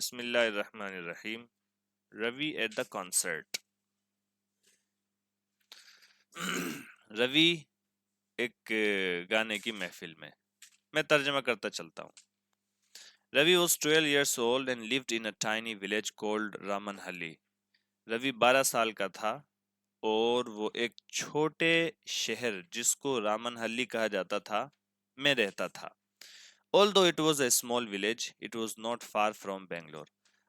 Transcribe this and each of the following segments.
बिस्मिल्लाहिर्रहमानिर्रहीम। Ravi at the concert. Ravi एक गाने की महफिल में। मैं तर्जमा करता चलता हूँ। Ravi was 12 years old and lived in a tiny village called रामनहल्ली। Ravi 12 साल का था और वो एक छोटे शहर जिसको रामनहल्ली कहा जाता था में रहता था। Although it was a small village, it was not far from Bangalore।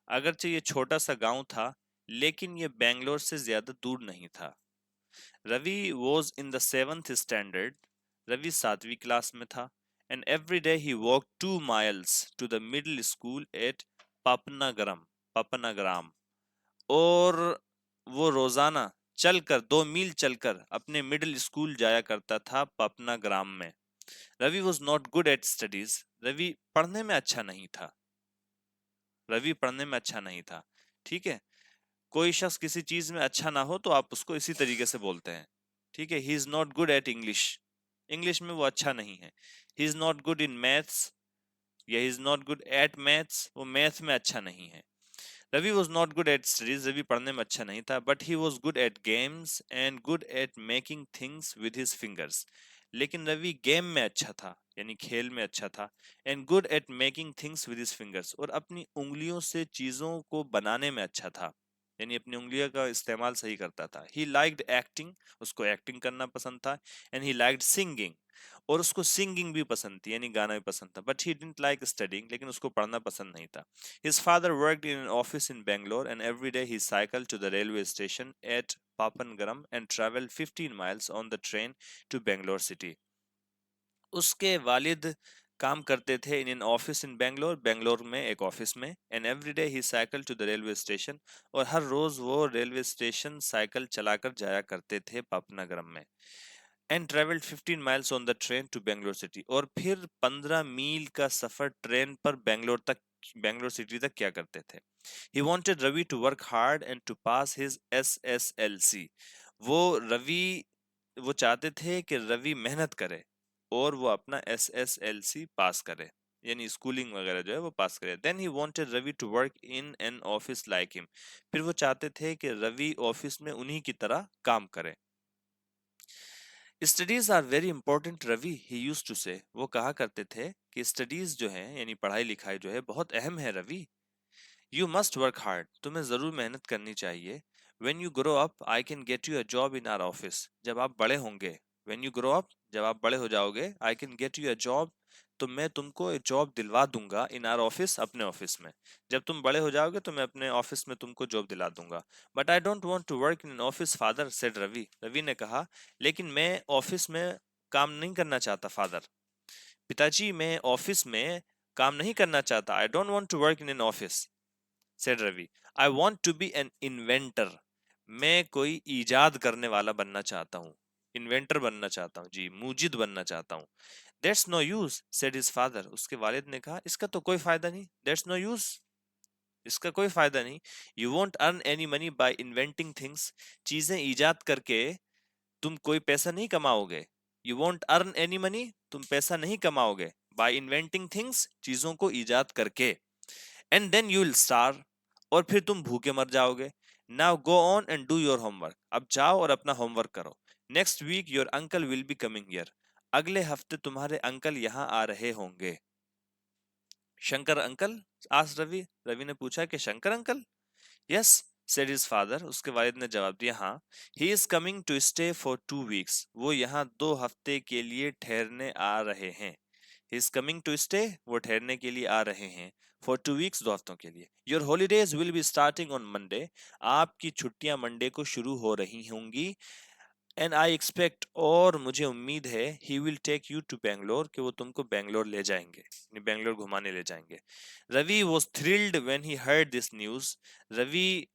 अगरचे ये छोटा सा गांव था, लेकिन ये बैंगलोर से ज्यादा दूर नहीं था। Ravi was in the 7th standard। Ravi 7वीं क्लास में था। And every day he walked 2 miles to the middle school at पापनागरम पापनाग्राम। और वो रोजाना चलकर 2 मील चलकर अपने मिडिल स्कूल जाया करता था पापनाग्राम में। Ravi was not good at studies. Ravi पढ़ने में अच्छा नहीं था। रवि पढ़ने में अच्छा नहीं था। ठीक है, कोई शख्स किसी चीज में अच्छा ना हो तो आप उसको इसी तरीके से बोलते हैं। ठीक है, he is not good at English. English में वो अच्छा नहीं है। He is not good in maths या he is not good at maths, वो मैथ में अच्छा नहीं है। Ravi was not good at studies. Ravi पढ़ने में अच्छा नहीं था, but he was good at games and good at making things with his fingers. लेकिन रवि गेम में अच्छा था, यानी खेल में अच्छा था। And good at making things with his fingers, और अपनी उंगलियों से चीजों को बनाने में अच्छा था, यानी अपनी उंगलियों का इस्तेमाल सही करता था। ही लाइक्ड एक्टिंग, उसको एक्टिंग करना पसंद था। एंड ही लाइक्ड सिंगिंग, और उसको सिंगिंग भी पसंद थी, यानी गाना भी पसंद था। But he didn't like studying, लेकिन उसको पढ़ना पसंद नहीं था। His father worked in an office in Bangalore, and every day he cycled to the railway station at Papangaram and traveled 15 miles on the train to Bangalore city। उसके वालिद काम करते थे in an office in Bangalore, Bangalore में एक office में। And every day he cycle to the railway station, और हर रोज वो रेलवे स्टेशन साइकिल चलाकर जाया करते थे पापनागरम में। And travelled 15 miles on the train to Bangalore city, और फिर 15 मील का सफर ट्रेन पर बैंगलोर सिटी तक क्या करते थे। He wanted Ravi to work hard and to pass his SSLC। वो रवि वो चाहते थे कि रवि मेहनत करे और वो अपना SSLC पास करे, यानी स्कूलिंग वगैरह जो है वो पास करे। Then he wanted Ravi to work in an office like him. फिर वो चाहते थे कि रवि ऑफिस में उन्हीं की तरह काम करे। Studies are very important Ravi, he used to say. वो कहा करते थे कि स्टडीज जो है यानी पढ़ाई लिखाई जो है बहुत अहम है Ravi. You must work hard, तुम्हें जरूर मेहनत करनी चाहिए। When you grow up I can get you a job in our office, जब आप बड़े होंगे। वेन यू ग्रो अप, जब आप बड़े हो जाओगे, आई can get you a job, तो मैं तुमको एक जॉब दिलवा दूंगा इन आवर ऑफिस, अपने ऑफिस में। जब तुम बड़े हो जाओगे तो मैं अपने ऑफिस में तुमको जॉब दिला दूंगा। But I don't want to work in an office father, said Ravi. Ravi ने कहा, लेकिन मैं ऑफिस में काम नहीं करना चाहता फादर। पिताजी, मैं ऑफिस में काम नहीं करना चाहता। I don't want to work in an office, said Ravi. I want to be an inventor, मैं कोई इजाद करने वाला बनना चाहता हूँ। इन्वेंटर बनना चाहता हूँ जी, मुजिद बनना चाहता हूँ। That's no use, said his father. उसके वालिद ने कहा, इसका तो कोई फायदा नहीं। दैट्स नो यूज, इसका कोई फायदा नहीं। You won't earn any money by inventing things, चीजें इजाद करके तुम कोई पैसा नहीं कमाओगे। You won't earn any money, तुम पैसा नहीं कमाओगे। बाय इन्वेंटिंग थिंग्स, चीजों को इजाद करके। And then you will starve, और फिर तुम भूखे मर जाओगे। Now go on and do your homework, अब जाओ और अपना होमवर्क करो। Next week your uncle will be coming here, अगले हफ्ते तुम्हारे अंकल यहाँ आ रहे होंगे। शंकर अंकल, आज रवि, रवि ने पूछा कि Shankar uncle. Yes, said his father. उसके वालिद ने जवाब दिया, हाँ। He is coming to stay for 2 weeks, वो यहाँ 2 हफ्ते के लिए ठहरने आ रहे हैं। He is coming to stay, वो ठहरने के लिए आ रहे हैं। फॉर 2 वीक्स, 2 हफ्तों के लिए। Your holidays will be starting on Monday, आपकी छुट्टियां मंडे को शुरू हो रही होंगी। एंड आई एक्सपेक्ट, और मुझे उम्मीद है, he will take you to Bangalore, कि वो तुमको बैंगलोर ले जाएंगे, बैंगलोर घुमाने ले जाएंगे। Ravi was thrilled when he heard this news. Ravi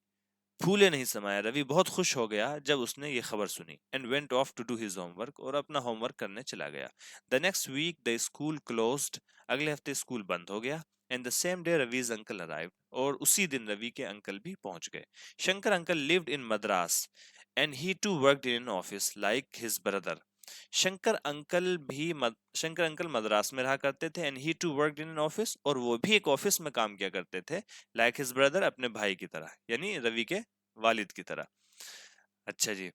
फूले नहीं समाया, रवि बहुत खुश हो गया जब उसने ये खबर सुनी। And went off to do his homework, और अपना होमवर्क करने चला गया। The next week the school closed, अगले हफ्ते स्कूल बंद हो गया। And the same day Ravi's uncle arrived, और उसी दिन रवि के अंकल भी पहुंच गए। Shankar uncle lived in Madras, and he too worked in an office like his brother. Shankar uncle Madras में रहा करते थे, and he too worked in an office, और वो भी एक ऑफिस में काम किया करते थे, लाइक हिज ब्रदर, अपने भाई की तरह, यानी रवि के वालिद की तरह। अच्छा जी।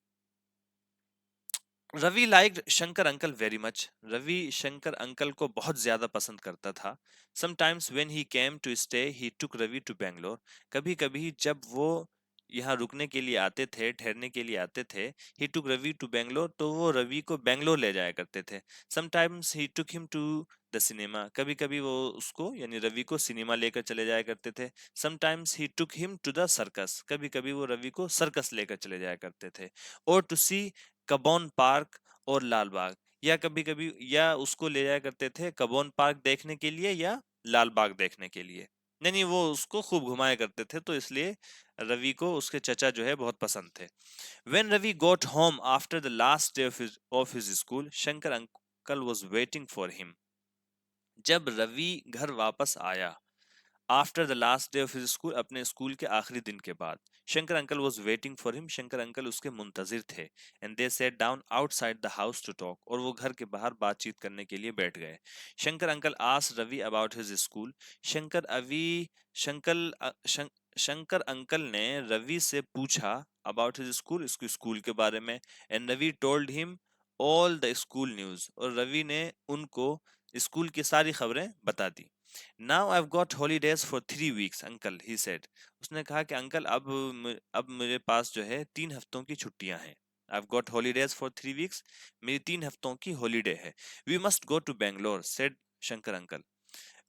Ravi liked Shankar uncle very much. Ravi Shankar uncle को बहुत ज्यादा पसंद करता था। Sometimes when he came to stay he took Ravi to Bangalore. कभी कभी जब वो यहाँ रुकने के लिए आते थे, ठहरने के लिए आते थे, he took Ravi to Bangalore, तो वो रवि को बैंगलोर ले जाया करते थे। Sometimes he took him to the cinema. कभी कभी वो उसको यानी रवि को सिनेमा लेकर चले जाया करते थे। Sometimes he took him to the circus. कभी कभी वो रवि को सर्कस लेकर चले जाया करते थे। और टू सी कबॉन पार्क और लाल बाग, या कभी कभी या उसको ले जाया करते थे कबॉन पार्क देखने के लिए या लाल बाग देखने के लिए। नहीं नहीं, वो उसको खूब घुमाया करते थे, तो इसलिए रवि को उसके चचा जो है बहुत पसंद थे। When Ravi got home after the last day of his school, Shankar uncle was waiting for him. जब रवि घर वापस आया, after the last day of his school, अपने स्कूल के आखिरी दिन के बाद, Shankar uncle was waiting for him, Shankar uncle उसके मुंतजिर थे। And they sat down outside the house to talk, और वो घर के बाहर बातचीत करने के लिए बैठ गए। Shankar uncle asked Ravi about his school. Shankar अवी शंकर शंकर अंकल ने रवि से पूछा अबाउट हिज स्कूल, इसके स्कूल के बारे में। And Ravi told him all the school news, और रवि ने उनको स्कूल की सारी खबरें बता दी। Now I have got holidays for 3 weeks uncle, he said. उसने कहा कि अंकल अब मेरे पास जो है 3 हफ्तों की छुट्टियां हैं। I have got holidays for 3 weeks, मेरी 3 हफ्तों की हॉलीडे है। We must go to Bangalore, said Shankar uncle.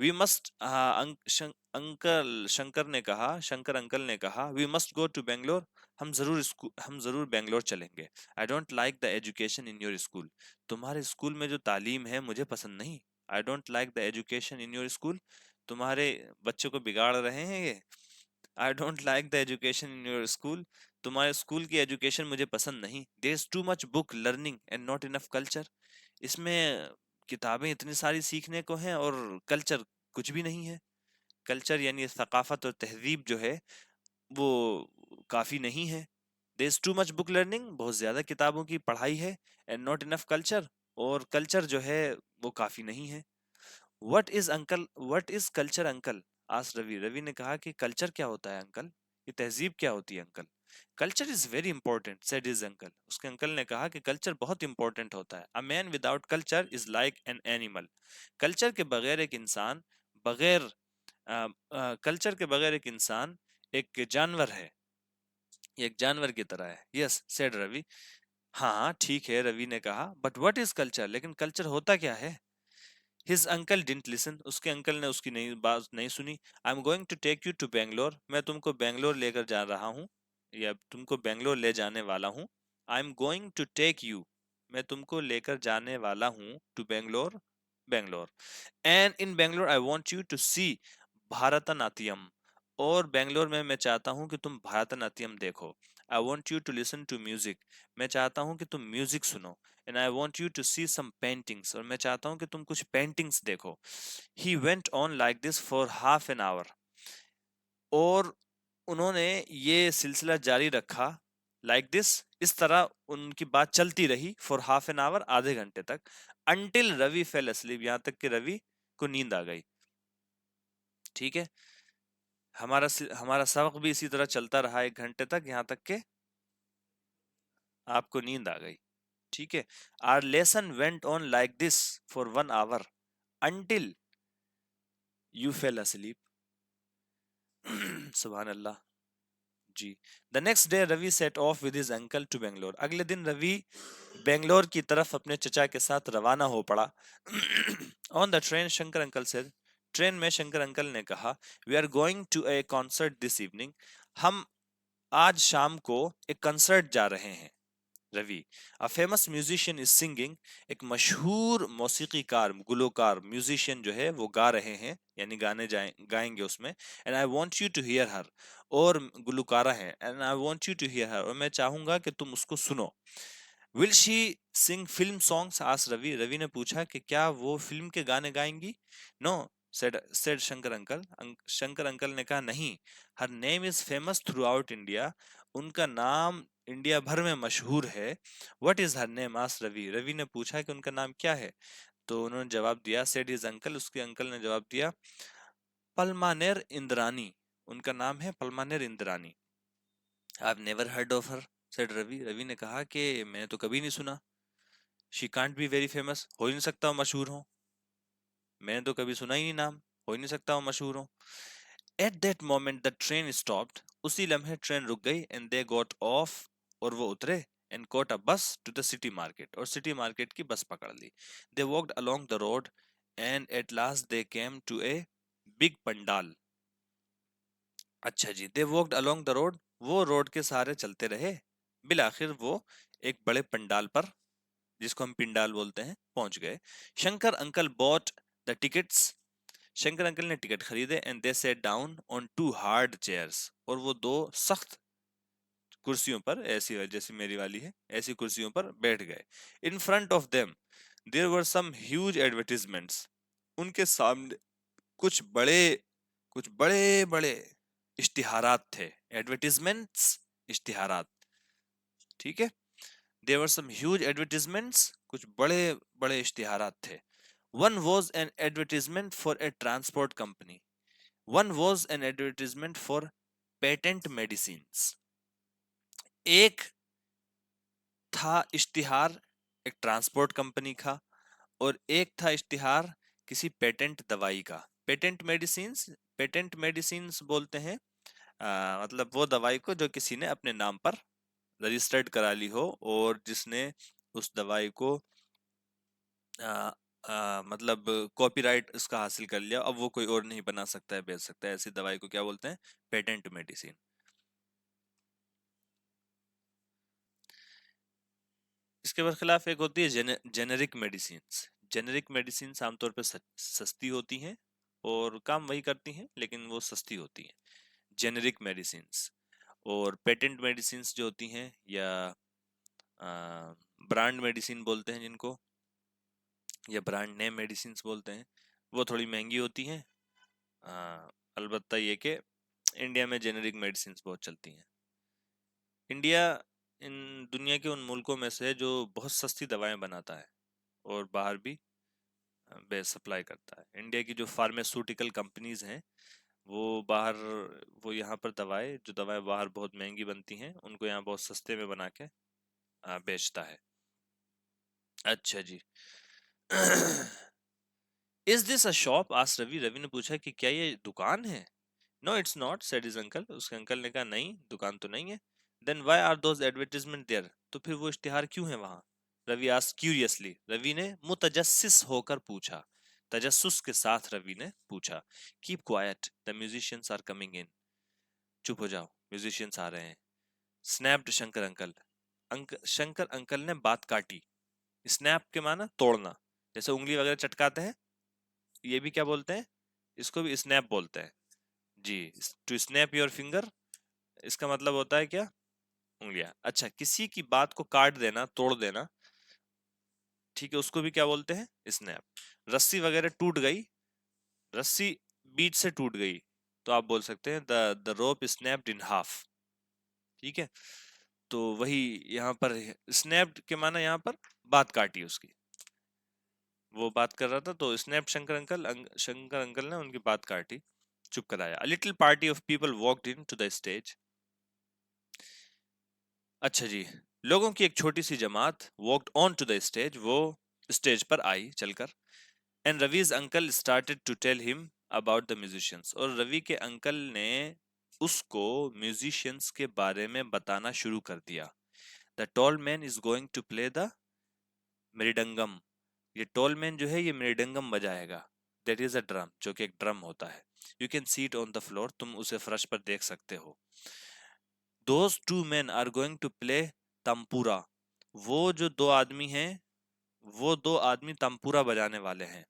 We must uncle Shankar ने कहा, शंकर अंकल ने कहा, we must go to Bangalore, हम जरूर बैंगलोर चलेंगे। I don't like the education in your school, तुम्हारे स्कूल में जो तालीम है मुझे पसंद नहीं। I don't like the education in your school, तुम्हारे बच्चों को बिगाड़ रहे हैं ये। I don't like the education in your school, तुम्हारे स्कूल की एजुकेशन मुझे पसंद नहीं। There is too much book learning and not enough culture, इसमें किताबें इतनी सारी सीखने को हैं और कल्चर कुछ भी नहीं है। कल्चर यानी थकाफत और तहजीब जो है वो काफी नहीं है। There is too much book learning, बहुत ज्यादा किताबों की पढ़ाई है। एंड नॉट इनफ कल्चर, और कल्चर जो है वो काफी नहीं है। व्हाट इज कल्चर अंकल, आज रवि। रवि ने कहा कि कल्चर क्या होता है अंकल, ये तहजीब क्या होती है uncle. Culture is very important, said his uncle. उसके अंकल ने कहा कि कल्चर बहुत इंपॉर्टेंट होता है। A man without culture is like an animal, culture के बगैर एक इंसान बगैर कल्चर के बगैर एक इंसान एक जानवर है, ये एक जानवर की तरह है। Yes, said Ravi. हाँ हाँ, ठीक है, रवि ने कहा, बट व्हाट इज कल्चर, लेकिन कल्चर होता क्या है। हिज अंकल डिडंट लिसन, उसके अंकल ने उसकी नहीं बात नहीं सुनी। I am going to take you to Bangalore, मैं तुमको बैंगलोर लेकर जा रहा हूँ, या तुमको बैंगलोर ले जाने वाला हूँ। I am going to take you, मैं तुमको लेकर जाने वाला हूँ, to Bangalore, Bangalore. And in Bangalore I want you to see Bharatanatyam, और बैंगलोर में मैं चाहता हूँ कि तुम भारतनाट्यम देखो। I want you to listen to music, मैं चाहता हूँ कि तुम म्यूजिक सुनो। And I want you to see some paintings, और मैं चाहता हूँ कि तुम कुछ पेंटिंग्स देखो। He went on like this for half an hour, और उन्होंने ये सिलसिला जारी रखा, लाइक दिस, इस तरह उनकी बात चलती रही, फॉर हाफ एन आवर, आधे घंटे तक। अंटिल रवि फेल asleep, यहाँ तक कि रवि को नींद आ गई। ठीक है, हमारा सबक भी इसी तरह चलता रहा 1 घंटे तक, यहाँ तक के आपको नींद आ गई। ठीक है, our lesson went on like this for 1 hour until you fell asleep. सुभान अल्लाह जी। The next day Ravi set off with his uncle to Bangalore, अगले दिन रवि बेंगलोर की तरफ अपने चचा के साथ रवाना हो पड़ा। On the train Shankar uncle से, ट्रेन में शंकर अंकल ने कहा, we are going to a concert this evening, हम आज शाम को एक कंसर्ट जा रहे हैं। Ravi, a famous musician is singing, एक मशहूर मौसीकीकार, गुलकार, म्यूजिशियन जो है वो गा रहे हैं, यानी गाएंगे उसमें। And I want you to hear her, और गुलकारा है, and I want you to hear her, और मैं चाहूंगा कि तुम उसको सुनो। Will she sing film songs, asked Ravi. Ravi ने पूछा कि क्या वो फिल्म के गाने गाएंगी। No, said Shankar uncle. Shankar uncle ने कहा नहीं, her name is famous throughout India, उनका नाम इंडिया भर में मशहूर है। What is her name, asked Ravi. Ravi ने पूछा कि उनका नाम क्या है, तो उन्होंने जवाब दिया, सेड हिज अंकल, उसके अंकल ने जवाब दिया, पल्मानेर इंद्रानी, उनका नाम है पल्मानेर Indrani. I've never heard of her, said Ravi. Ravi ने कहा कि मैंने तो कभी नहीं सुना। She can't be very famous, हो ही नहीं सकता वो मशहूर हो, मैंने तो कभी सुना ही नहीं नाम, हो ही नहीं सकता वो मशहूर हो। At that moment the train stopped, उसी लम्हे ट्रेन रुक गई, एंड दे गॉट ऑफ, और वो उतरे, and caught a bus to the city market, और सिटी मार्केट की बस पकड़ ली। They walked along the road, and at last they came to a big pandal. अच्छा जी, they walked along the road, वो रोड के सहारे चलते रहे, बिल आखिर वो एक बड़े पंडाल पर, जिसको हम पिंडाल बोलते हैं, पहुंच गए। Shankar uncle bought the tickets, Shankar uncle ने टिकट खरीदे, and they sat down on two hard chairs, और वो दो सख्त कुर्सियों पर, ऐसी जैसी मेरी वाली है, ऐसी कुर्सियों पर बैठ गए। In front of them there were some huge advertisements, उनके सामने कुछ बड़े कुछ बड़े बड़े इश्तिहारात थे। एडवर्टीजमेंट्स, इश्तिहारात, ठीक है। There were some huge advertisements, कुछ बड़े बड़े इश्तिहारात थे। One was an advertisement for a transport company, one was an advertisement for patent medicines, एक था इश्तिहार एक ट्रांसपोर्ट कंपनी का, और एक था इश्तिहार किसी पेटेंट दवाई का। पेटेंट मेडिसिन्स बोलते हैं मतलब वो दवाई को जो किसी ने अपने नाम पर रजिस्टर्ड करा ली हो, और जिसने उस दवाई को मतलब कॉपीराइट उसका हासिल कर लिया, अब वो कोई और नहीं बना सकता है, बेच सकता है, ऐसी दवाई को क्या बोलते हैं, पेटेंट मेडिसिन। इसके बरखिलाफ एक होती है जेनेरिक मेडिसिन। जेनेरिक मेडिसिन आमतौर पर सस्ती होती हैं, और काम वही करती हैं, लेकिन वो सस्ती होती हैं, जेनेरिक मेडिसिन। और पेटेंट मेडिसिन जो होती हैं, या ब्रांड मेडिसिन बोलते हैं जिनको, या ब्रांड नेम मेडिसिन बोलते हैं, वो थोड़ी महंगी होती हैं। अलबत्ता ये कि इंडिया में जेनेरिक मेडिसिन बहुत चलती हैं। इंडिया इन दुनिया के उन मुल्कों में से है जो बहुत सस्ती दवाएं बनाता है, और बाहर भी बेस्ट सप्लाई करता है। इंडिया की जो फार्मास्यूटिकल कंपनीज हैं, वो बाहर, वो यहाँ पर जो दवाएं बाहर बहुत महंगी बनती हैं, उनको यहाँ बहुत सस्ते में बना के बेचता है। अच्छा जी। Is this a shop, asked Ravi. Ravi ने पूछा कि क्या ये दुकान है। No it's not, said his uncle, उसके अंकल ने कहा नहीं, दुकान तो नहीं है। Then why are those advertisements there, तो फिर वो इश्तिहार क्यों है वहां। रवि आस्क्ड क्यूरियसली, रवि ने मुतजस्सिस होकर पूछा, तजस्सुस के साथ रवि ने पूछा। Keep quiet, the musicians are coming in, चुप हो जाओ, म्यूजिशियंस आ रहे हैं। Snapped Shankar uncle, Shankar uncle ने बात काटी। स्नैप के माना तोड़ना, जैसे उंगली वगैरह चटकाते हैं, ये भी क्या बोलते हैं, इसको भी स्नैप बोलते हैं जी। टू स्नैप योर फिंगर, इसका मतलब होता है क्या, उंगलियां। अच्छा, किसी की बात को काट देना, तोड़ देना, ठीक है, उसको भी क्या बोलते हैं, स्नैप। रस्सी वगैरह टूट गई, रस्सी बीच से टूट गई, तो आप बोल सकते हैं the rope snapped in half, ठीक है। तो वही यहाँ पर स्नैप्ड के माना यहाँ पर बात काटी उसकी, वो बात कर रहा था तो स्नैप शंकर अंकल ने उनकी बात काटी, चुप कराया। A little party of people walked in to the stage. अच्छा जी, लोगों की एक छोटी सी जमात walked on to the stage, वो स्टेज पर आई चलकर। And Ravi's uncle started to tell him about the musicians, और रवि के अंकल ने उसको म्यूजिशियंस के बारे में बताना शुरू कर दिया। The tall man is going to play the mridangam, ये टॉल मैन जो है ये मृदंगम बजाएगा। दैट इज अ ड्रम, जो कि एक ड्रम होता है। You can see it on the floor, तुम उसे फर्श पर देख सकते हो। Those two man are going to play tanpura, वो जो दो आदमी हैं, वो दो आदमी तंपूरा बजाने वाले हैं।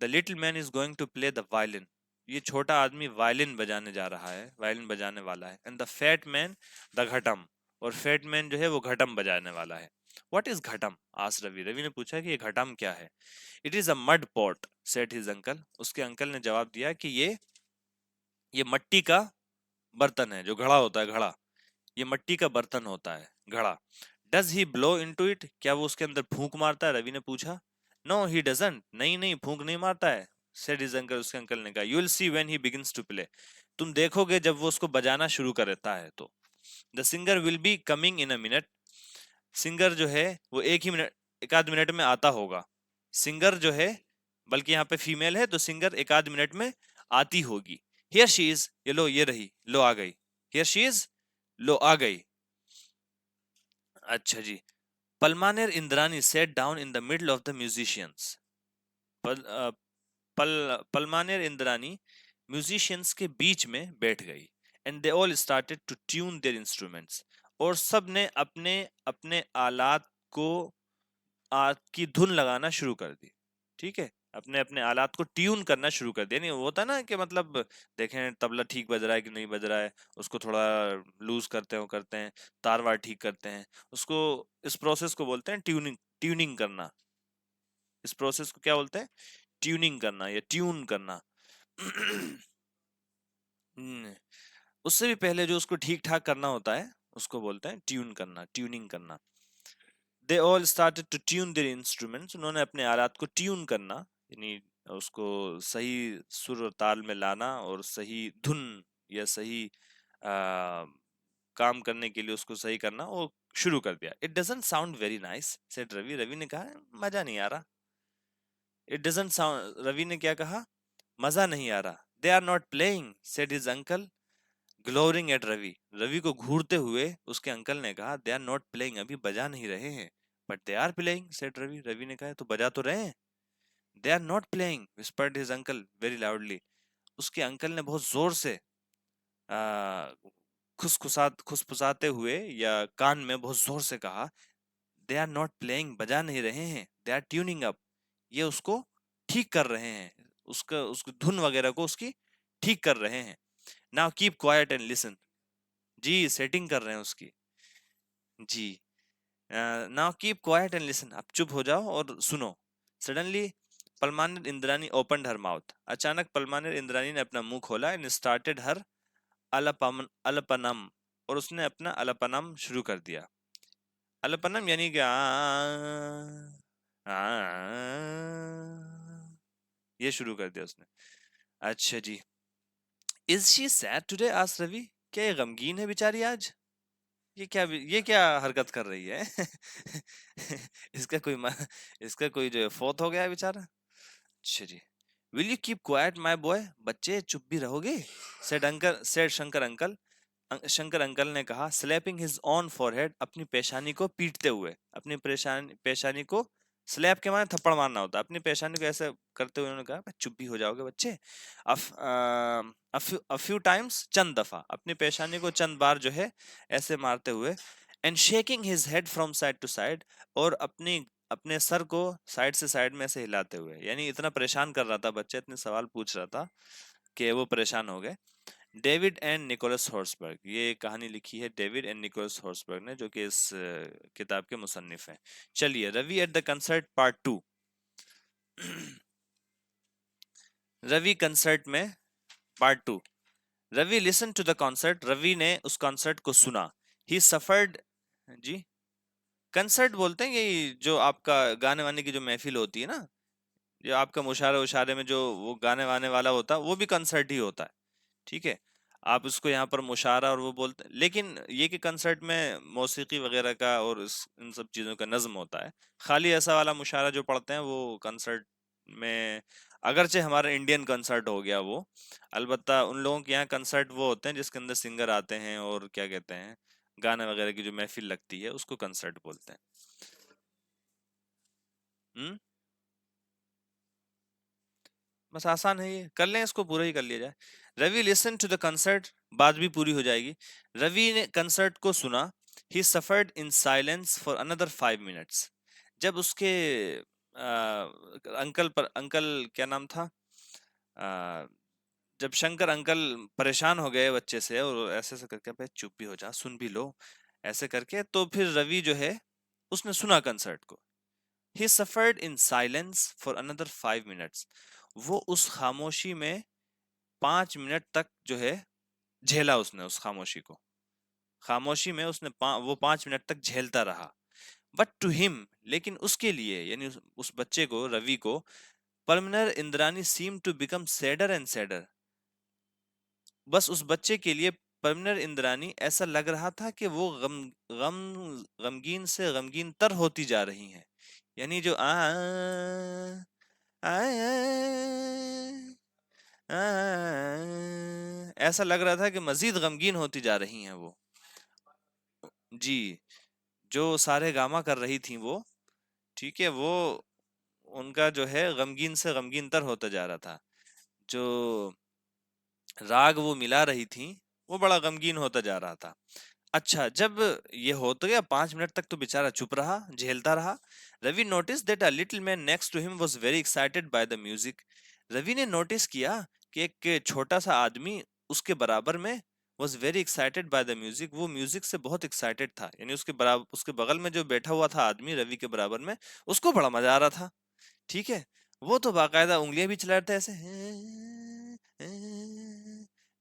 The little man is going to play the violin, ये छोटा आदमी वायलिन बजाने जा रहा है, वायलिन बजाने वाला है। And the fat man the ghatam, और फैट मैन जो है वो घटम बजाने वाला है। What is ghatam, asked Ravi. Ravi ने पूछा कि ये घटम क्या है। It is a mud pot, said his uncle. उसके अंकल ने जवाब दिया कि ये मट्टी का बर्तन है, जो घड़ा होता है, घड़ा, ये मट्टी का बर्तन होता है, घड़ा। Does he blow into it, क्या वो उसके अंदर फूंक मारता है, रवि ने पूछा। नो ही डजंट, नहीं नहीं, फूंक नहीं मारता है, सेड हिज अंकल। उसके अंकल ने कहा, you will see when he begins to play, तुम देखोगे जब वो उसको बजाना शुरू करता है तो। The singer will be coming in a minute, singer जो है वो एक ही मिनट, एक आध मिनट में आता होगा। सिंगर जो है, बल्कि यहाँ पे फीमेल है, तो सिंगर एक आध मिनट में आती होगी। हियर शी इज, ये लो, ये रही, लो आ गई। हियर शी इज, लो आ गई। अच्छा जी। Palamaner Indrani sat down in the middle of the musicians. पल, अ, पलमानेर इंद्रानी म्यूजिशियंस के बीच में बैठ गई। And they all started to tune their instruments, और सब ने अपने अपने आलात को की धुन लगाना शुरू कर दी। ठीक है, अपने अपने आलात को ट्यून करना शुरू कर दिया। नहीं वो होता ना कि मतलब देखें तबला ठीक बज रहा है कि नहीं बज रहा है, उसको थोड़ा लूज करते हैं, तार वार ठीक करते हैं, उसको, इस प्रोसेस को बोलते हैं ट्यूनिंग, ट्यूनिंग करना। इस प्रोसेस को क्या बोलते हैं, ट्यूनिंग करना या ट्यून करना। हम्म, उससे भी पहले जो उसको ठीक ठाक करना होता है उसको बोलते हैं ट्यून करना, ट्यूनिंग करना। They all started to tune their instruments, उन्होंने अपने आलात को ट्यून करना, यानी उसको सही सुर और ताल में लाना और सही धुन या सही काम करने के लिए उसको सही करना, वो शुरू कर दिया। It doesn't sound very nice, said Ravi. Ravi ने कहा मजा नहीं आ रहा। इट डजंट साउंड, रवि ने क्या कहा, मजा नहीं आ रहा। They are not playing, said his uncle glaring at Ravi. Ravi को घूरते हुए उसके अंकल ने कहा, दे आर नॉट प्लेइंग, अभी बजा नहीं रहे हैं। But they are playing, said Ravi. Ravi ने कहा तो बजा तो रहे हैं। They are not playing, whispered his uncle very loudly. उसके अंकल ने बहुत जोर से आ, खुसफुसाते हुए या कान में बहुत जोर से कहा, दे आर नॉट प्लेइंग, बजा नहीं रहे हैं, दे आर ट्यूनिंग अप, ये उसको ठीक कर रहे हैं, उसका उसको धुन वगैरह को उसकी ठीक कर रहे हैं। Now keep quiet and listen, जी सेटिंग कर रहे हैं उसकी, जी। Now keep quiet and listen, आप चुप हो जाओ और सुनो। Suddenly Palamaner Indrani opened her mouth, अचानक पलमानेर इंद्रानी ने अपना मुंह खोला। एंड स्टार्टेड हर अलपनम, और उसने अपना अलपनम शुरू कर दिया। अलपनम यानी कि ये शुरू कर दिया उसने। अच्छा जी। Is she sad today, asked Ravi, क्या ये गमगीन है बेचारी आज, ये क्या हरकत कर रही है। इसका कोई इसका कोई जो है फोत हो गया है बेचारा। अच्छा जी। Will you keep quiet my boy, बच्चे चुप भी रहोगे, said Shankar uncle. Shankar uncle ने कहा, स्लैपिंग हिज ऑन फॉरहेड, अपनी पेशानी को पीटते हुए, अपनी पेशानी को, स्लैप के माने थप्पड़ मारना होता है, अपनी पेशानी को ऐसे करते हुए उन्होंने कहा, चुप भी हो जाओगे बच्चे। अ फ्यू टाइम्स, चंद दफा, अपनी पेशानी को चंद बार जो है ऐसे मारते हुए। And shaking his head from side to side, और अपनी अपने सर को साइड से साइड में से हिलाते हुए, यानी इतना परेशान कर रहा था बच्चा, इतने सवाल पूछ रहा था कि वो परेशान हो गए। डेविड एंड निकोलस हॉर्सबर्ग, ये कहानी लिखी है डेविड एंड निकोलस हॉर्सबर्ग ने, जो कि इस किताब के मुसन्निफ हैं। चलिए, Ravi at the concert part 2। Ravi concert में part 2। Ravi listen to the concert, Ravi ने उस कॉन्सर्ट को सुना। ही सफर्ड, जी, कंसर्ट बोलते हैं यही जो आपका गाने वाने की जो महफिल होती है ना, जो आपका मुशायरे उशारे में जो वो गाने वाने वाला होता है, वो भी कंसर्ट ही होता है। ठीक है, आप उसको यहाँ पर मुशायरा और वो बोलते हैं, लेकिन ये कि कंसर्ट में मौसीकी वगैरह का और इन सब चीज़ों का नज्म होता है। खाली ऐसा वाला मुशायरा जो पढ़ते हैं वो कंसर्ट में, अगरचे हमारा इंडियन कंसर्ट हो गया वो, अलबत्ता उन लोगों के यहाँ कंसर्ट वो होते हैं जिसके अंदर सिंगर आते हैं और क्या कहते हैं, गाने वगैरह की जो महफिल लगती है उसको कंसर्ट बोलते हैं। हम्म, बस आसान है, ये कर लें, इसको पूरा ही कर लिया जाए। Ravi listen to the concert, बात भी पूरी हो जाएगी। रवि ने कंसर्ट को सुना। ही suffered in silence for another 5 minutes, जब उसके अंकल पर, अंकल क्या नाम था, आ, जब शंकर अंकल परेशान हो गए बच्चे से और ऐसे ऐसे करके, भाई चुप भी हो जा, सुन भी लो, ऐसे करके, तो फिर रवि जो है उसने सुना कंसर्ट को। He suffered in silence for another 5 minutes. वो उस खामोशी में 5 मिनट तक जो है झेला उसने उस खामोशी को। खामोशी में उसने वो 5 मिनट तक झेलता रहा। बट टू हिम, लेकिन उसके लिए यानी उस बच्चे को, रवि को, Palamaner Indrani seem to become sadder and sadder. बस उस बच्चे के लिए पल्मनर इंद्रानी ऐसा लग रहा था कि वो गम गमगीन से गमगीन तर होती जा रही हैं। यानी जो आ, ऐसा लग रहा था कि मजीद गमगीन होती जा रही हैं वो। जी, जो सारे गामा कर रही थी वो, ठीक है, वो उनका जो है गमगीन से गमगीन तर होता जा रहा था। जो राग वो मिला रही थी वो बड़ा गमगीन होता जा रहा था। अच्छा, जब ये हो तो गया, 5 मिनट तक तो बेचारा चुप रहा, झेलता रहा। Ravi notice that a little man next to him was very excited by the music. Ravi ने नोटिस किया कि एक छोटा सा आदमी उसके बराबर में was very excited by the music, वो म्यूजिक से बहुत एक्साइटेड था। यानी उसके बगल में जो बैठा हुआ था आदमी रवि के बराबर में, उसको बड़ा मजा आ रहा था। ठीक है, वो तो बाकायदा उंगलियां भी चला रहा था ऐसे,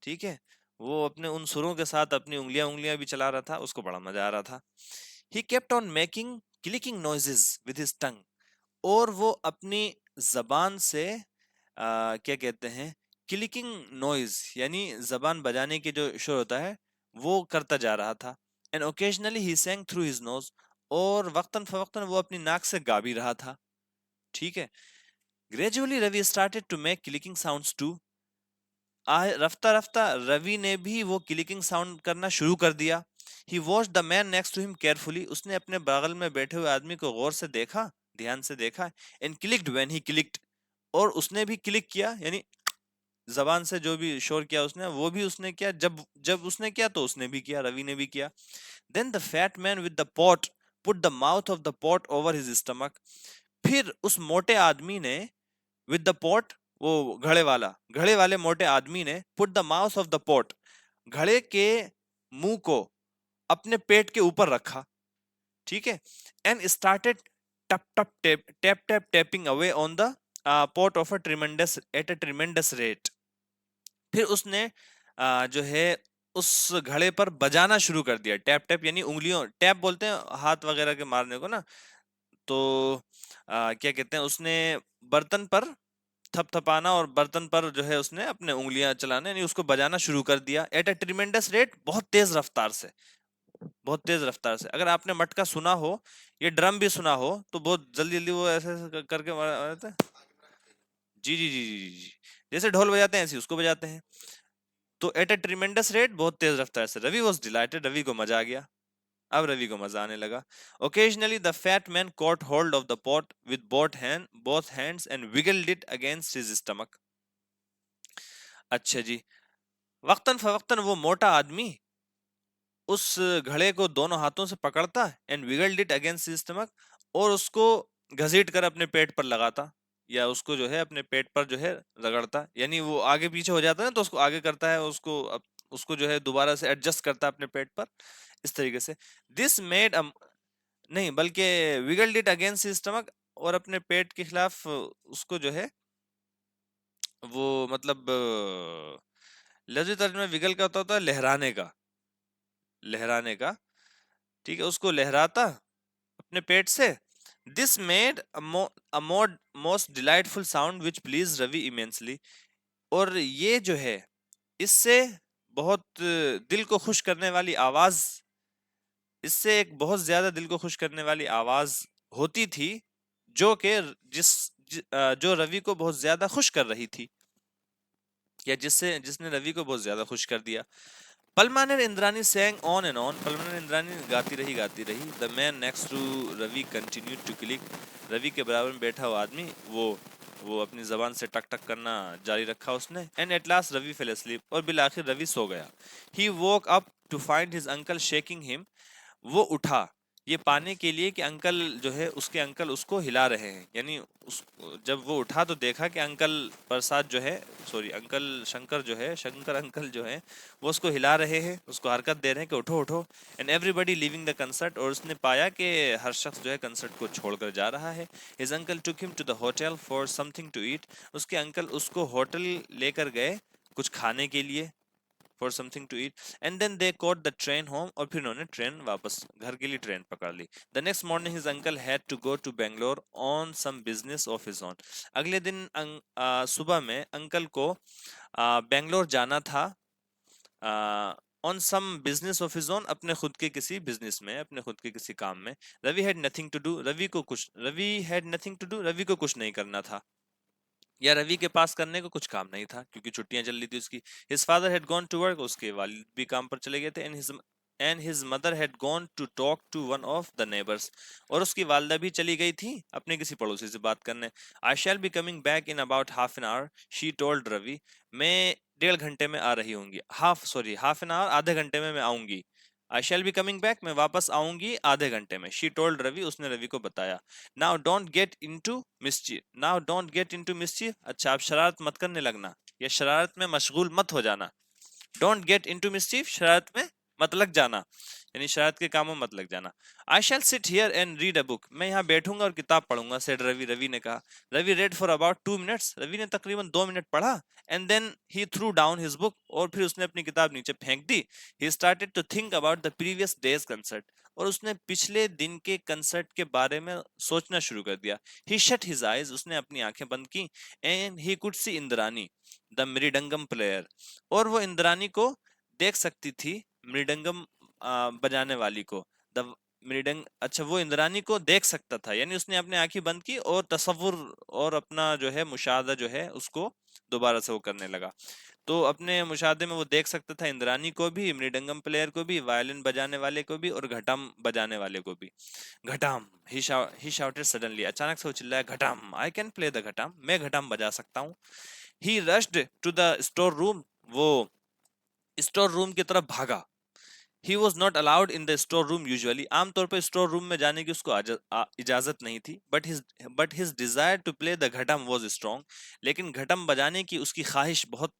ठीक है, वो अपने उन सुरों के साथ अपनी उंगलियां उंगलियां भी चला रहा था, उसको बड़ा मजा आ रहा था। He kept on making clicking noises with his टंग, और वो अपनी जबान से क्या कहते हैं, क्लिकिंग नॉइज, यानी जबान बजाने की जो शोर होता है वो करता जा रहा था। And occasionally he sang through his nose, और वक्तन फवक्तन वो अपनी नाक से गा भी रहा था। ठीक है, gradually Ravi started to make clicking sounds too. रफ्ता रफ्ता रवि ने भी वो क्लिकिंग साउंड करना शुरू कर दिया। He watched the man next to him carefully, उसने अपने बगल में बैठे हुए आदमी को गौर से देखा, ध्यान से देखा। And clicked when he clicked, और उसने भी क्लिक किया, यानी जबान से जो भी शोर किया उसने, वो भी उसने किया। जब जब उसने किया तो उसने भी किया, रवि ने भी किया। Then the fat man with the pot put the mouth of the pot over his stomach. फिर उस मोटे आदमी ने, विद द पॉट, वो घड़े वाले मोटे आदमी ने, put the mouth of the pot, घड़े के मुंह को अपने पेट के ऊपर रखा। ठीक है, and started tub tub tape tap tap tapping away on the pot of a tremendous at a tremendous rate. फिर उसने जो है उस घड़े पर बजाना शुरू कर दिया। टैप टैप यानी उंगलियों, टैप बोलते हैं हाथ वगैरह के मारने को ना, तो क्या कहते हैं, उसने बर्तन पर थपथपाना, और बर्तन पर जो है उसने अपने उंगलियां चलाने, यानी उसको बजाना शुरू कर दिया। एट अ ट्रिमेंडस रेट, बहुत तेज रफ्तार से, बहुत तेज रफ्तार से। अगर आपने मटका सुना हो, ये ड्रम भी सुना हो, तो बहुत जल्दी जल्दी वो ऐसे ऐसे करके बजाते हैं। जी जी जी जी जी जी, जैसे ढोल बजाते हैं ऐसे उसको बजाते हैं। तो एट अ ट्रिमेंडस रेट, बहुत तेज रफ्तार से। रवि वॉज डिलाइटेड, रवि को मजा आ गया। अब रवि को मजा आने लगा। Occasionally the fat man caught hold of the pot with both hands and wiggled it against his stomach. अच्छा जी, वक्तन फवक्तन वो मोटा आदमी उस घड़े को दोनों हाथों से पकड़ता and wiggled it against his stomach, और उसको घसीट कर अपने पेट पर लगाता, या उसको जो है अपने पेट पर जो है रगड़ता। यानी वो आगे पीछे हो जाता है ना, तो उसको आगे करता है, उसको जो है दोबारा से एडजस्ट करता है अपने पेट पर, इस तरीके से। दिस मेड, नहीं बल्कि विगल्ड इट अगेंस्ट हिज स्टमक, और अपने पेट के खिलाफ उसको जो है वो, मतलब लफ्ज़ी तर्जुमा विगल का होता है लहराने का, लहराने का। ठीक है, उसको लहराता अपने पेट से। This made a most delightful sound which pleased Ravi immensely, और ये जो है इससे बहुत दिल को खुश करने वाली आवाज, इससे एक बहुत ज्यादा दिल को खुश करने वाली आवाज होती थी, जो कि जो रवि को बहुत ज्यादा खुश कर रही थी, या जिसने रवि को बहुत ज्यादा खुश कर दिया। पल्मानर Indrani sang on and on, पल्मानर Indrani गाती रही। The man next to Ravi continued to click, Ravi के बराबर में बैठा हुआ आदमी वो अपनी जबान से टक टक करना जारी रखा उसने। And at last Ravi fell asleep, और बिल आखिर रवि सो गया। ही woke up to find his uncle shaking him, वो उठा ये पाने के लिए कि अंकल जो है उसके अंकल उसको हिला रहे हैं, यानी उस जब वो उठा तो देखा कि अंकल प्रसाद जो है, सॉरी अंकल शंकर जो है, शंकर अंकल जो है वो उसको हिला रहे हैं, उसको हरकत दे रहे हैं कि उठो उठो, and everybody leaving the concert. और उसने पाया कि हर शख्स जो है कंसर्ट को छोड़कर जा रहा है। His uncle took him to the hotel for something to eat. उसके अंकल उसको होटल लेकर गए कुछ खाने के लिए, for something to eat, and then they caught the train home. और फिर उन्होंने ट्रेन वापस घर के लिए ट्रेन पकड़ ली। The next morning his uncle had to go to Bangalore on some business of his own. अगले दिन सुबह में अंकल को बेंगलोर जाना था on some business of his own, अपने खुद के किसी बिजनेस में, अपने खुद के किसी काम में। Ravi had nothing to do, Ravi had nothing to do, Ravi को कुछ नहीं करना था, या रवि के पास करने को कुछ काम नहीं था क्योंकि छुट्टियां चल रही थी उसकी। His father had gone to work, उसके वालिद भी काम पर चले गए थे। And his mother had gone to talk to one of the neighbours, और उसकी वालदा भी चली गई थी अपने किसी पड़ोसी से बात करने। I shall be coming back in about half an hour, she told Ravi. मैं 1.5 घंटे में आ रही होंगी, हाफ एन आवर, आधे घंटे में मैं आऊंगी। आई शैल बी कमिंग बैक, मैं वापस आऊंगी आधे घंटे में। शी टोल्ड रवि, उसने रवि को बताया। Now don't get into mischief, अच्छा आप शरारत मत करने लगना, या शरारत में मशगूल मत हो जाना। डोंट गेट इनटू मिस्चीफ, शरारत में मत लग जाना, यानी शरारत के कामों में मत लग जाना। I shall sit here and read a book, मैं यहाँ बैठूंगा और किताब पढ़ूंगा, सेड रवि, रवि ने कहा। Ravi read for about 2 minutes, Ravi ने तकरीबन 2 मिनट पढ़ा। And then he threw down his book, और फिर उसने अपनी किताब नीचे फेंक दी। He started to think about the previous day's concert, और उसने पिछले दिन के कंसर्ट के बारे में सोचना शुरू कर दिया। ही शट हिज आईज, उसने अपनी आंखें बंद की। And he could see Indrani the mridangam player, और वो इंद्रानी को देख सकती थी, मृदंगम बजाने वाली को। द मृदंग, अच्छा वो इंद्रानी को देख सकता था, यानी उसने अपनी आंखें बंद की और तसव्वुर और अपना जो है मुशाहदा जो है उसको दोबारा से वो करने लगा। तो अपने मुशाहदे में वो देख सकता था इंद्रानी को भी, मृदंगम प्लेयर को भी, वायलिन बजाने वाले को भी, और घटाम बजाने वाले को भी। घटाम, ही शाउटेड सडनली, अचानक से वो चिल्लाया, ghatam, I can play the ghatam, मैं घटाम बजा सकता हूँ। He rushed to the store room, वो स्टोर रूम की तरफ भागा। He was not allowed in the store room usually, आमतौर पर स्टोर रूम में जाने की उसको इजाजत नहीं थी। But his desire to play the ghatam was strong, लेकिन घटम बजाने की उसकी ख्वाहिश बहुत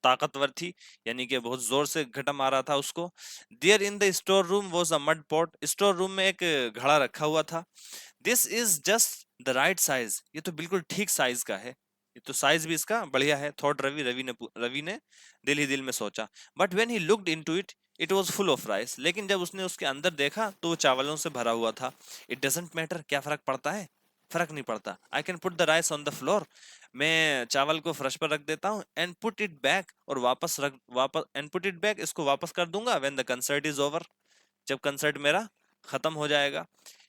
ताकतवर थी, यानी कि बहुत जोर से घटम आ रहा था उसको। There in the store room was a mud pot, store room में एक घड़ा रखा हुआ था। This is just the right size, ये तो बिल्कुल ठीक साइज का है, ये तो साइज भी इसका बढ़िया है, थॉट रवि, रवि ने दिल ही दिल में सोचा। But when he looked into it, it was full of rice, लेकिन जब उसने उसके अंदर देखा तो वो चावलों से भरा हुआ था। इट डजंट मैटर, क्या फर्क पड़ता है, फर्क नहीं पड़ता। I can put the rice on the floor, मैं चावल को फर्श पर रख देता हूँ, एंड पुट इट बैक, और वापस एंड पुट इट बैक, इसको वापस कर दूंगा when the concert is over, जब कंसर्ट मेरा खत्म हो जाएगा।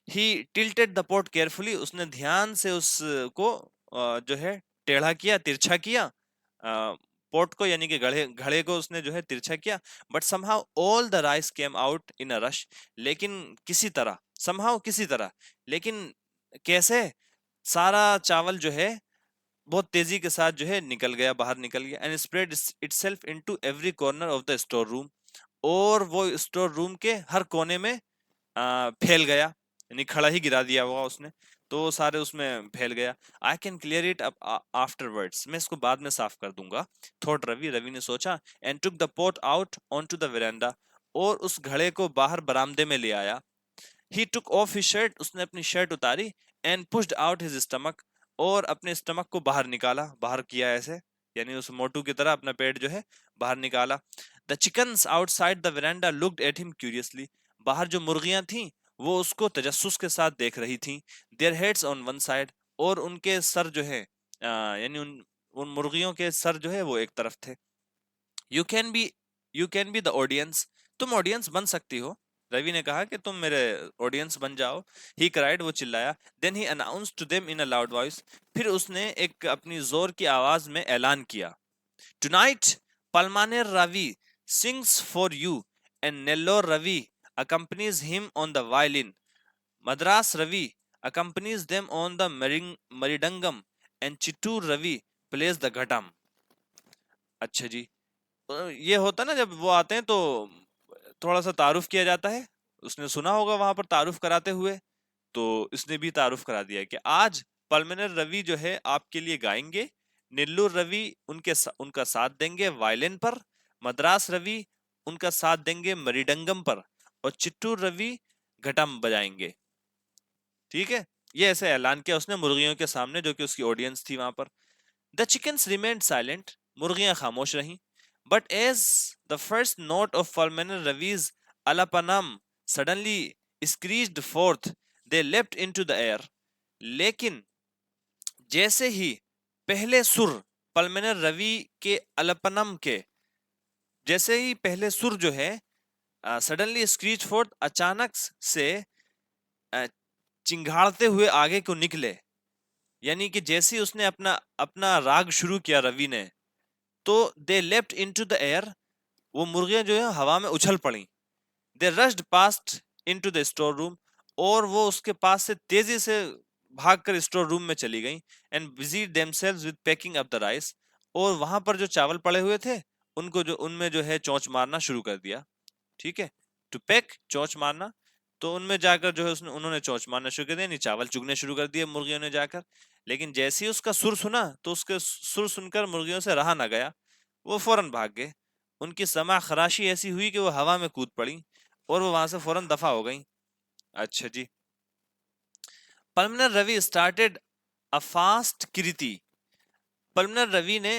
ही टिल्टेड द पॉट केयरफुली, उसने ध्यान से उसको जो है टेढ़ा किया, तिरछा किया, पॉट को, यानी कि घड़े घड़े को उसने जो है तिरछा किया। But somehow all the rice came out in a rush, लेकिन किसी तरह, समहाउ किसी तरह, लेकिन कैसे, सारा चावल जो है बहुत तेजी के साथ जो है निकल गया, बाहर निकल गया। And spread itself into every corner of the store room, और वो स्टोर रूम के हर कोने में फैल गया, यानी खड़ा ही गिरा दिया होगा उसने, तो सारे उसमें फैल गया। I can clear it up afterwards, मैं इसको बाद में साफ कर दूंगा, थॉट रवि, रवि ने सोचा। And took the pot out on to the veranda, और उस घड़े को बाहर बरामदे में ले आया। He took off his shirt, उसने अपनी शर्ट उतारी। And pushed out his stomach, और अपने स्टमक को बाहर निकाला, बाहर किया ऐसे, यानी उस मोटू की तरह अपना पेट जो है बाहर निकाला। The chickens outside the veranda looked at him curiously, बाहर जो मुर्गियां थीं वो उसको तजस्सुस के साथ देख रही थीं। Their heads on one side, और उनके सर जो है यानी उन मुर्गियों के सर जो है वो एक तरफ थे। You can be you can be the audience, तुम ऑडियंस बन सकती हो, रवि ने कहा कि तुम मेरे ऑडियंस बन जाओ। ही क्राइड, वो चिल्लाया। Then he announce to them in a loud voice, फिर उसने एक अपनी जोर की आवाज में ऐलान किया। Tonight Palamaner Ravi sings for you, and Nellore Ravi accompanies him on the violin. Madras Ravi accompanies them on the maridangam, and Chittur Ravi plays the ghatam. अच्छा जी, ये होता ना जब वो आते हैं तो थोड़ा सा तारुफ किया जाता है, उसने सुना होगा वहां पर तारुफ कराते हुए, तो इसने भी तारुफ करा दिया कि आज पल्मनर रवि जो है आपके लिए गाएंगे, निल्लूर रवि उनका साथ देंगे वायलिन पर, मद्रास रवि उनका साथ देंगे मृदंगम पर, और चिट्टूर रवि घटम बजाएंगे। ठीक है, ये ऐसे ऐलान किया उसने मुर्गियों के सामने, जो कि उसकी ऑडियंस थी वहां पर। द चिकन्स रिमेन्ड साइलेंट, मुर्गियां खामोश रहीं। But as the first note of Palamaner Ravi's alapanam suddenly screeched forth, they leapt into the air. लेकिन जैसे ही पहले सुर पल्मनर रवि के अलपनम के, जैसे ही पहले सुर जो है सडनली स्क्रीच फोर्थ, अचानक से अ, चिंघाड़ते हुए आगे को निकले। यानी कि जैसे ही उसने अपना अपना राग शुरू किया रवि ने, तो they leapt into the air, वो मुर्गियां जो है हवा में उछल पड़ी। They rushed past into the store room, और वो उसके पास से तेजी से भागकर स्टोर रूम में चली गई। And busy themselves with packing up the rice, और वहां पर जो चावल पड़े हुए थे उनको जो उनमें जो है चोंच मारना शुरू कर दिया। ठीक है, टू पैक, चोंच मारना। तो उनमें जाकर जो है उसने उन्होंने चोंच मारना शुरू कर दिया, यानी चावल चुगने शुरू कर दिए मुर्गियों ने जाकर। लेकिन जैसे ही उसका सुर सुना, तो उसके सुर सुनकर मुर्गियों से रहा ना गया, वो फौरन भाग गए। उनकी समा खराशी ऐसी हुई कि वो हवा में कूद पड़ी और वो वहां से फौरन दफा हो गई। अच्छा जी। पल्मनर रवि स्टार्टेड अ फास्ट कृति, पल्मनर रवि ने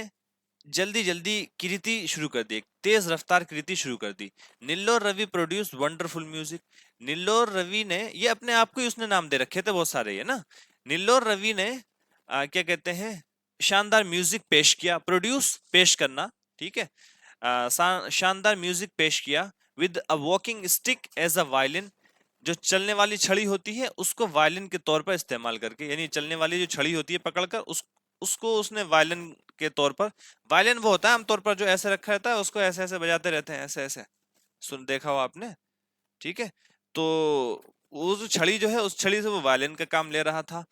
जल्दी जल्दी कृति शुरू कर दी, तेज रफ्तार कृति शुरू कर दी। Nellore Ravi produce wonderful music, Nellore Ravi ने, ये अपने आप को ही उसने नाम दे रखे थे बहुत सारे, ये ना। निल्लोर रवि ने क्या कहते हैं, शानदार म्यूजिक पेश किया, प्रोड्यूस पेश करना, ठीक है, शानदार म्यूजिक पेश किया। With a walking stick as a violin, जो चलने वाली छड़ी होती है उसको वायलिन के तौर पर इस्तेमाल करके, यानी चलने वाली जो छड़ी होती है पकड़कर उसको उसने वायलिन के तौर पर, वायलिन वो होता है आमतौर पर जो ऐसे रखा रहता है, उसको ऐसे ऐसे बजाते रहते हैं, ऐसे ऐसे, सुन देखा हो आपने। ठीक है, तो वो जो छड़ी जो है, उस छड़ी से वो वायलिन का काम ले रहा था।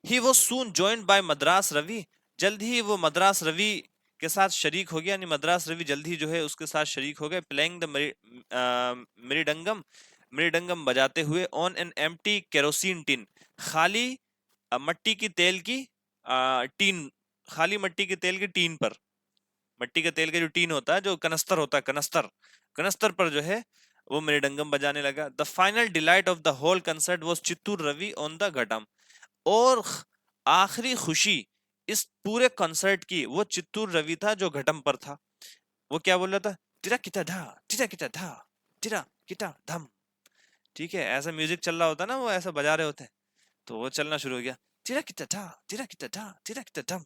He was soon joined by Madras Ravi, जल्द ही वो मद्रास रवि के साथ शरीक हो गया, यानी मद्रास रवि जल्द ही जो है उसके साथ शरीक हो गए। प्लेइंग द मृदंगम, मृदंगम बजाते हुए, on an empty kerosene tin, खाली मट्टी की तेल की टीन, खाली मट्टी के तेल की टीन पर, मट्टी के तेल का जो टीन होता है, जो कनस्तर होता है, कनस्तर, कनस्तर पर जो है वो मृदंगम बजाने लगा। The final delight of the whole concert was Chittoor Ravi on the ghatam, और आखिरी खुशी इस पूरे कंसर्ट की वो चित्तूर रवि था जो घटम पर था। वो क्या बोल रहा था, टिरा किटा धा, टिरा किटा धा, टिरा किटा धम। ठीक है, ऐसा म्यूजिक चल रहा होता ना, वो ऐसा बजा रहे होते हैं, तो वो चलना शुरू हो गया, टिरा किटा धा, टिरा किटा धा, टिरा किटा धम।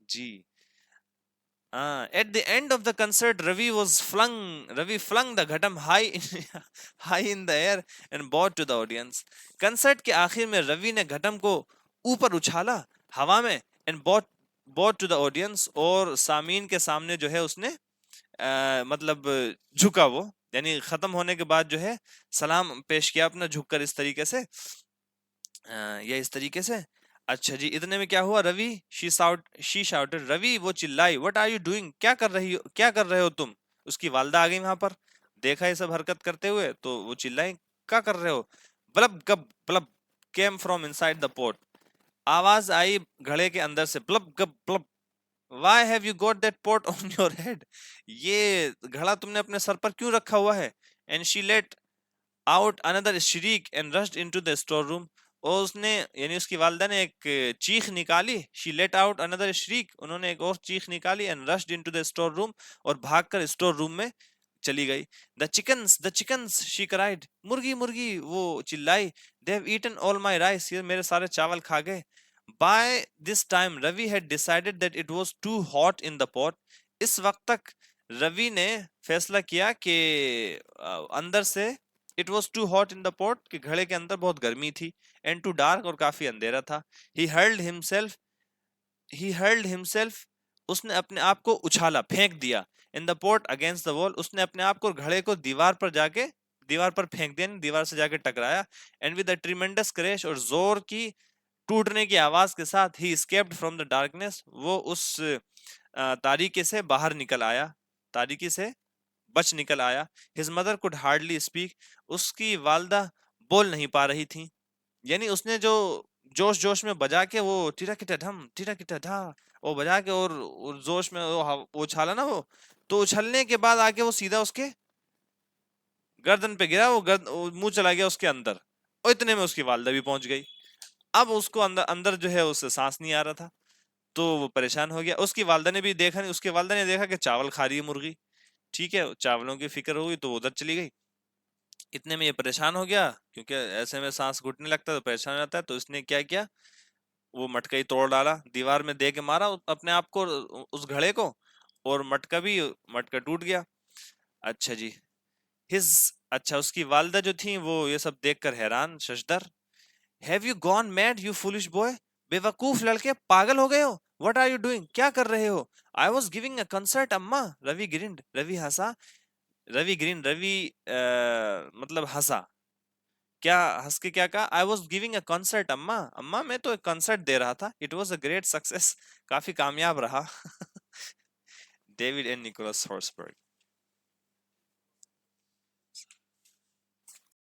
जी। At the end of the concert, Ravi flung the ghatam high in, high in the air and bowed to the audience. Concert के आखिर में रवि ने घटम को ऊपर उछाला हवा में, and bowed to the audience, और सामीन के सामने जो है उसने मतलब झुका वो, यानी खत्म होने के बाद जो है सलाम पेश किया अपना झुककर, इस तरीके से, या इस तरीके से। अच्छा जी, इतने में क्या हुआ, रवि शी शाउटेड, रवि वो चिल्लाई, व्हाट आर यू डूइंग, क्या कर रही हो, क्या कर रहे हो तुम। उसकी वालदा आ गई वहां पर, देखा ये सब हरकत करते हुए, तो वो चिल्लाई, क्या कर रहे हो। Blub gub blub came from inside the pot, आवाज आई घड़े के अंदर से, blub gub blub. Why have you got that pot on your head, ये घड़ा तुमने अपने सर पर क्यों रखा हुआ है। And she let out another shriek and rushed into the store room, और उसने, यानी उसकी वालदा ने एक चीख निकाली, she let out another shriek, उन्होंने एक और चीख निकाली, and rushed into the store room, और भागकर स्टोर रूम में चली गई। the chickens she cried, मुर्गी मुर्गी वो चिल्लाई, they have eaten all my rice, ये मेरे सारे चावल खा गए। by this time Ravi had decided that it was too hot in the pot, इस वक्त तक रवि ने फैसला किया कि अंदर से, it was too hot in the pot, कि घड़े के अंदर बहुत गर्मी थी, एंड टू डार्क, और काफी अंधेरा था। ही हर्ल्ड हिमसेल्फ, ही हर्ल्ड हिमसेल्फ, उसने अपने आप को उछाला, फेंक दिया, इन the pot against the wall, उसने अपने आप को घड़े को दीवार पर जाके, दीवार पर फेंक दिया, दीवार से जाके टकराया। And with a tremendous crash, और जोर की टूटने की आवाज के साथ, ही एस्केप्ड फ्रॉम द डार्कनेस, वो उस तारीकी से बाहर निकल आया, तारीकी से बच निकल आया। His mother could hardly speak, उसकी वालदा बोल नहीं पा रही थी। यानी उसने जो जोश जोश में बजा के वो टीरा किटा ढम टीरा किटा ढा वो बजा के और जोश में वो उछाला ना वो, तो उछलने के बाद आके वो सीधा उसके गर्दन पे गिरा, वो मुंह चला गया उसके अंदर, और इतने में उसकी वालदा भी पहुंच गई। अब उसको अंदर अंदर जो है उससे सांस नहीं आ रहा था, तो वो परेशान हो गया। उसकी वालदा ने भी देखा नहीं, उसके वालदा ने देखा कि चावल खा रही है मुर्गी, ठीक है, चावलों की फिक्र हो गई तो वो उधर चली गई। इतने में ये परेशान हो गया, क्योंकि ऐसे में सांस घुटने लगता है तो परेशान हो जाता है, तो इसने क्या किया, वो मटका ही तोड़ डाला, दीवार में दे के मारा अपने आप को, उस घड़े को, और मटका टूट गया। अच्छा जी। हिज अच्छा, उसकी वालदा जो थी वो ये सब देखकर हैरान शशदर। Have you gone mad you foolish boy, बेवकूफ लड़के, पागल हो गए हो, व्हाट आर यू डूइंग, क्या कर रहे हो। I was giving a concert अम्मा, रवि ग्रिंड, रवि हंसा, रवि ग्रीन रवि मतलब हंसा, क्या हंस के क्या कहा, I was giving a concert अम्मा, अम्मा मैं तो एक कॉन्सर्ट दे रहा था, it was a great success, काफी कामयाब रहा। David and Nicholas हॉर्सबर्ग।